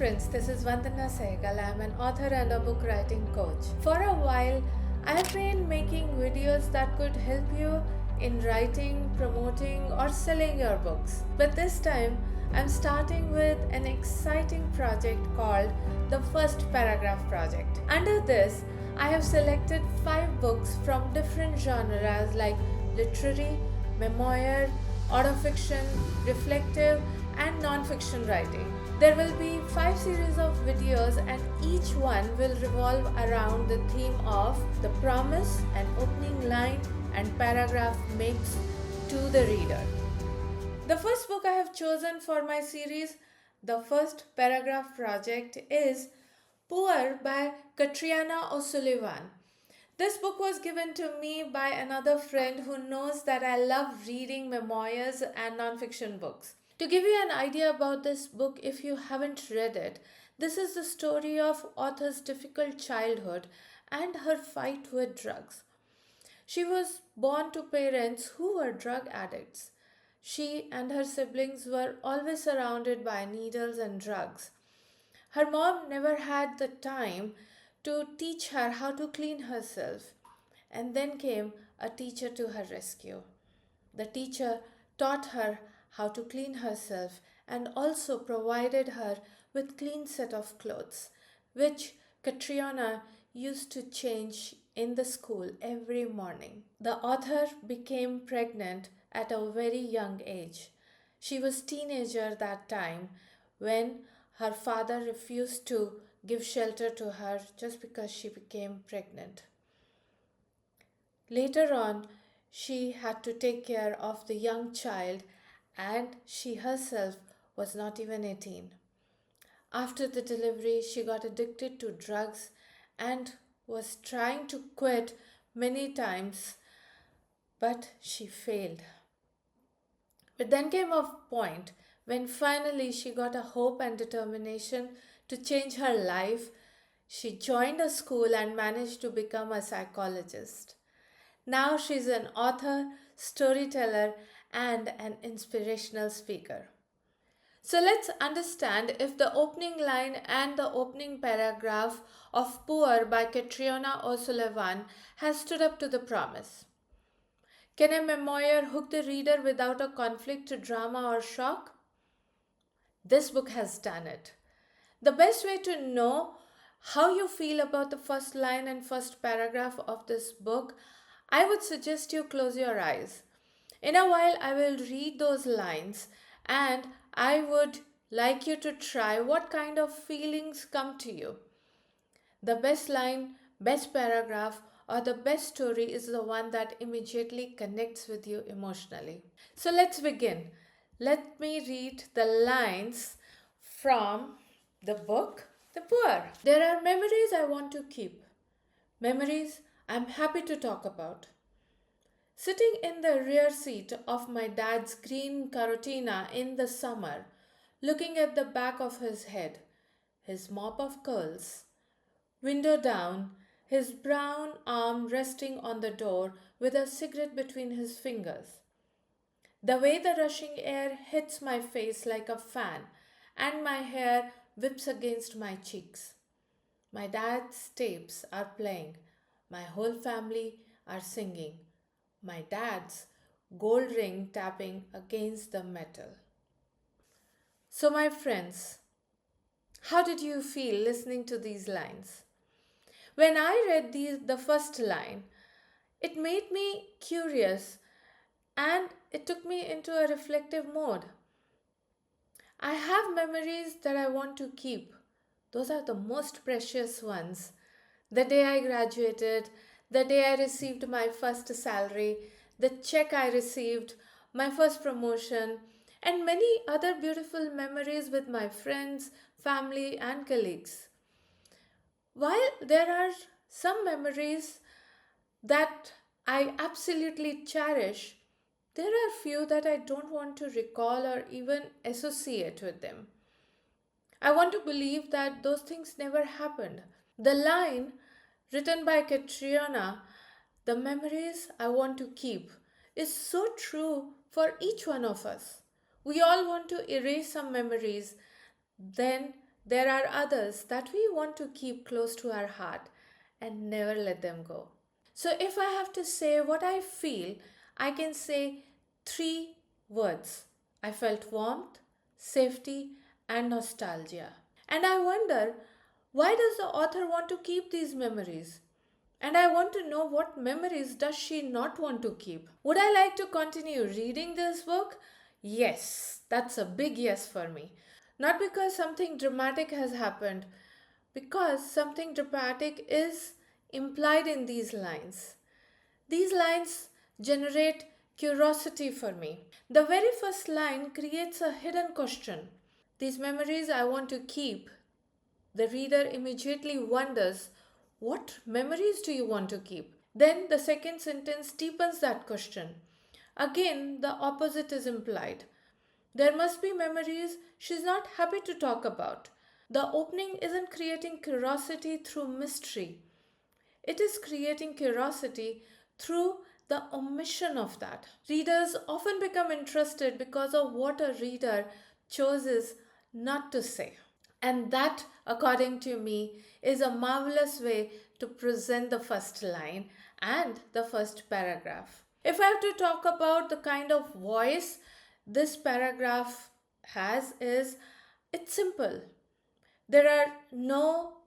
friends, this is Vandana Sehgal. I am an author and a book writing coach. For a while, I have been making videos that could help you in writing, promoting, or selling your books. But this time, I'm starting with an exciting project called the First Paragraph Project. Under this, I have selected 5 books from different genres like literary, memoir, autofiction, reflective, and non-fiction writing. There will be 5 series of videos and each one will revolve around the theme of the promise an opening line and paragraph makes to the reader. The first book I have chosen for my series, The First Paragraph Project, is Poor by Katriona O Sulllivan. This book was given to me by another friend who knows that I love reading memoirs and non-fiction books. To give you an idea about this book, if you haven't read it, this is the story of author's difficult childhood and her fight with drugs. She was born to parents who were drug addicts. She and her siblings were always surrounded by needles and drugs. Her mom never had the time to teach her how to clean herself. And then came a teacher to her rescue. The teacher taught her how to clean herself and also provided her with clean set of clothes, which Katriona used to change in the school every morning. The author became pregnant at a very young age. She was teenager that time when her father refused to give shelter to her just because she became pregnant. Later on, she had to take care of the young child and she herself was not even 18. After the delivery, she got addicted to drugs and was trying to quit many times, but she failed. But then came a point when finally she got a hope and determination to change her life. She joined a school and managed to become a psychologist. Now she's an author, storyteller, and an inspirational speaker. So let's understand if the opening line and the opening paragraph of Poor by Katriona O Sulllivan has stood up to the promise. Can a memoir hook the reader without a conflict, drama, or shock? This book has done it. The best way to know how you feel about the first line and first paragraph of this book, I would suggest you close your eyes. In a while, I will read those lines and I would like you to try what kind of feelings come to you. The best line, best paragraph, or the best story is the one that immediately connects with you emotionally. So let's begin. Let me read the lines from the book, The Poor. There are memories I want to keep. Memories I'm happy to talk about. Sitting in the rear seat of my dad's green Katriona in the summer, looking at the back of his head, his mop of curls. Window down, his brown arm resting on the door with a cigarette between his fingers. The way the rushing air hits my face like a fan and my hair whips against my cheeks. My dad's tapes are playing. My whole family are singing. My dad's gold ring tapping against the metal. So my friends, how did you feel listening to these lines? When I read the first line, it made me curious and it took me into a reflective mode. I have memories that I want to keep. Those are the most precious ones. The day I graduated, the day I received my first salary, the check I received, my first promotion, and many other beautiful memories with my friends, family, and colleagues. While there are some memories that I absolutely cherish, there are few that I don't want to recall or even associate with them. I want to believe that those things never happened. The line written by Katriona, the memories I want to keep, is so true for each one of us. We all want to erase some memories, then There are others that we want to keep close to our heart and never let them go. So, if I have to say what I feel, I can say three words: I felt warmth, safety, and nostalgia. And I wonder, why does the author want to keep these memories? And I want to know, what memories does she not want to keep? Would I like to continue reading this book? Yes, that's a big yes for me. Not because something dramatic has happened, because something dramatic is implied in these lines. These lines generate curiosity for me. The very first line creates a hidden question. These memories I want to keep. The reader immediately wonders, what memories do you want to keep? Then the second sentence deepens that question. Again, the opposite is implied. There must be memories she's not happy to talk about. The opening isn't creating curiosity through mystery, it is creating curiosity through the omission of that. Readers often become interested because of what a reader chooses not to say. And that, according to me, is a marvelous way to present the first line and the first paragraph. If I have to talk about the kind of voice this paragraph has, is it's simple. There are no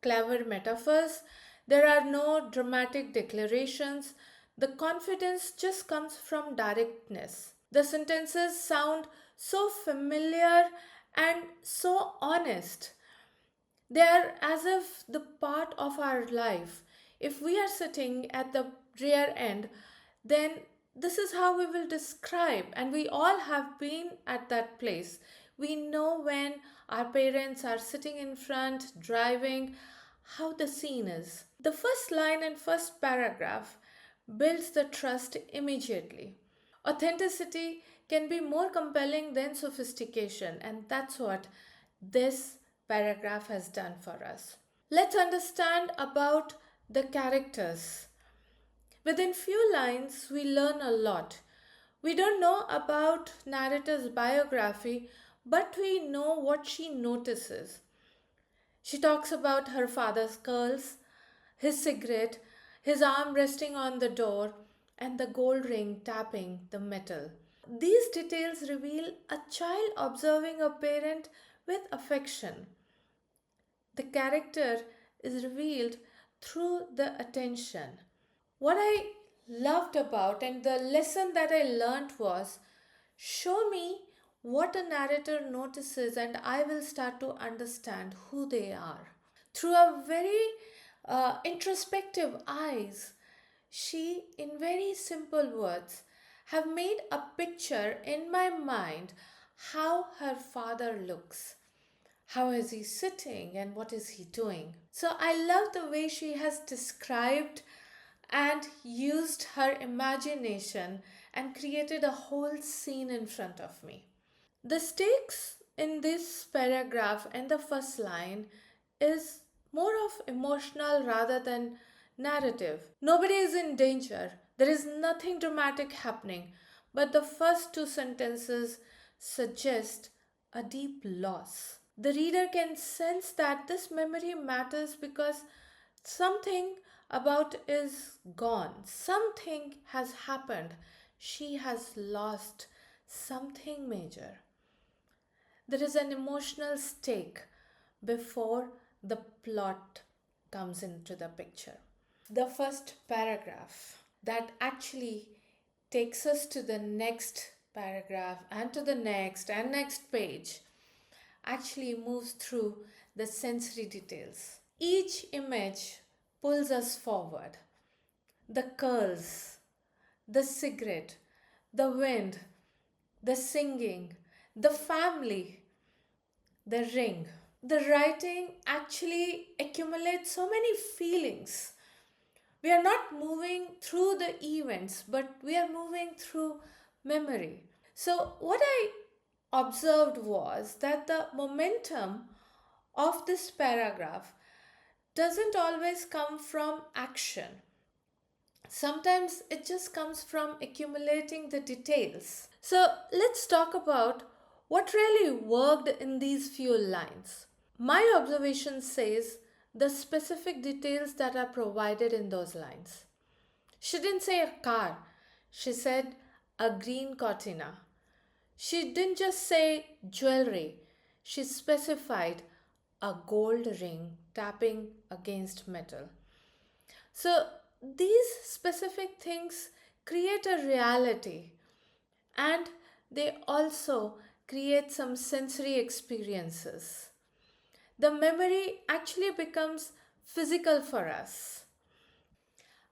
clever metaphors, there are no dramatic declarations. The confidence just comes from directness. The sentences sound so familiar and so honest. They are as if the part of our life. If we are sitting at the rear end, then this is how we will describe, and we all have been at that place. We know when our parents are sitting in front, driving, how the scene is. The first line and first paragraph builds the trust immediately. Authenticity can be more compelling than sophistication, and that's what this paragraph has done for us. Let's understand about the characters. Within few lines, we learn a lot. We don't know about narrator's biography, but we know what she notices. She talks about her father's curls, his cigarette, his arm resting on the door, and the gold ring tapping the metal. These details reveal a child observing a parent with affection. The character is revealed through the attention. What I loved about and the lesson that I learned was, show me what a narrator notices and I will start to understand who they are. Through a very introspective eyes, she, in very simple words, have made a picture in my mind how her father looks. How is he sitting and what is he doing? So I love the way she has described and used her imagination and created a whole scene in front of me. The stakes in this paragraph and the first line is more of emotional rather than narrative. Nobody is in danger. There is nothing dramatic happening, but the first two sentences suggest a deep loss. The reader can sense that this memory matters because something about is gone. Something has happened. She has lost something major. There is an emotional stake before the plot comes into the picture. The first paragraph that actually takes us to the next paragraph and to the next and next page actually moves through the sensory details. Each image pulls us forward. The curls, the cigarette, the wind, the singing, the family, the ring. The writing actually accumulates so many feelings. We are not moving through the events, but we are moving through memory. So, what I observed was that the momentum of this paragraph doesn't always come from action. Sometimes it just comes from accumulating the details. So let's talk about what really worked in these few lines. My observation says the specific details that are provided in those lines. She didn't say a car, she said a green cortina. She didn't just say jewelry, she specified a gold ring tapping against metal. So these specific things create a reality, and they also create some sensory experiences. The memory actually becomes physical for us.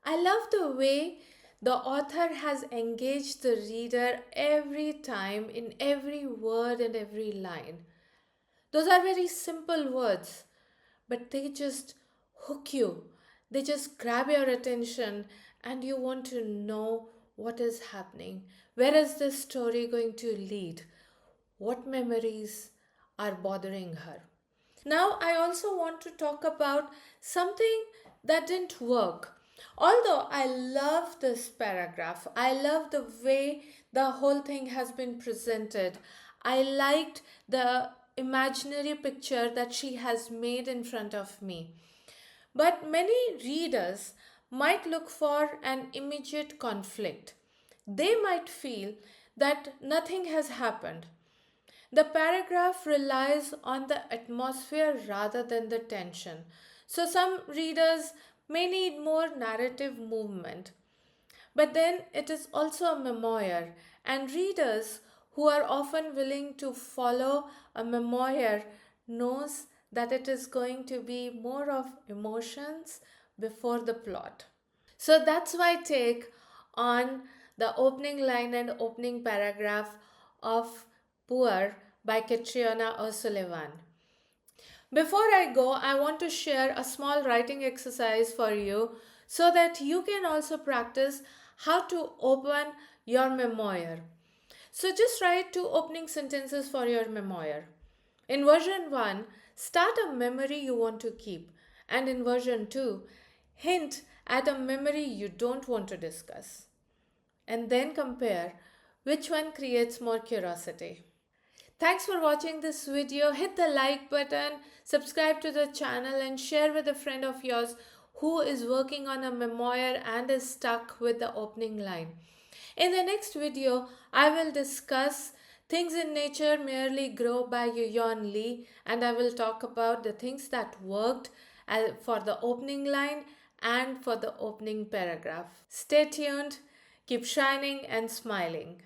I love the way the author has engaged the reader every time in every word and every line. Those are very simple words, but they just hook you. They just grab your attention, and you want to know what is happening. Where is this story going to lead? What memories are bothering her? Now, I also want to talk about something that didn't work. Although I love this paragraph, I love the way the whole thing has been presented. I liked the imaginary picture that she has made in front of me. But many readers might look for an immediate conflict. They might feel that nothing has happened. The paragraph relies on the atmosphere rather than the tension. So, some readers may need more narrative movement. But then it is also a memoir, and readers who are often willing to follow a memoir knows that it is going to be more of emotions before the plot. So that's my take on the opening line and opening paragraph of Poor by Katriona O Sulllivan. Before I go, I want to share a small writing exercise for you so that you can also practice how to open your memoir. So just write two opening sentences for your memoir. In version 1, start a memory you want to keep, and in version 2, hint at a memory you don't want to discuss. And then compare which one creates more curiosity. Thanks for watching this video. Hit the like button, subscribe to the channel, and share with a friend of yours who is working on a memoir and is stuck with the opening line. In the next video, I will discuss Things in Nature Merely Grow by Yuan Lee, and I will talk about the things that worked for the opening line and for the opening paragraph. Stay tuned, keep shining and smiling.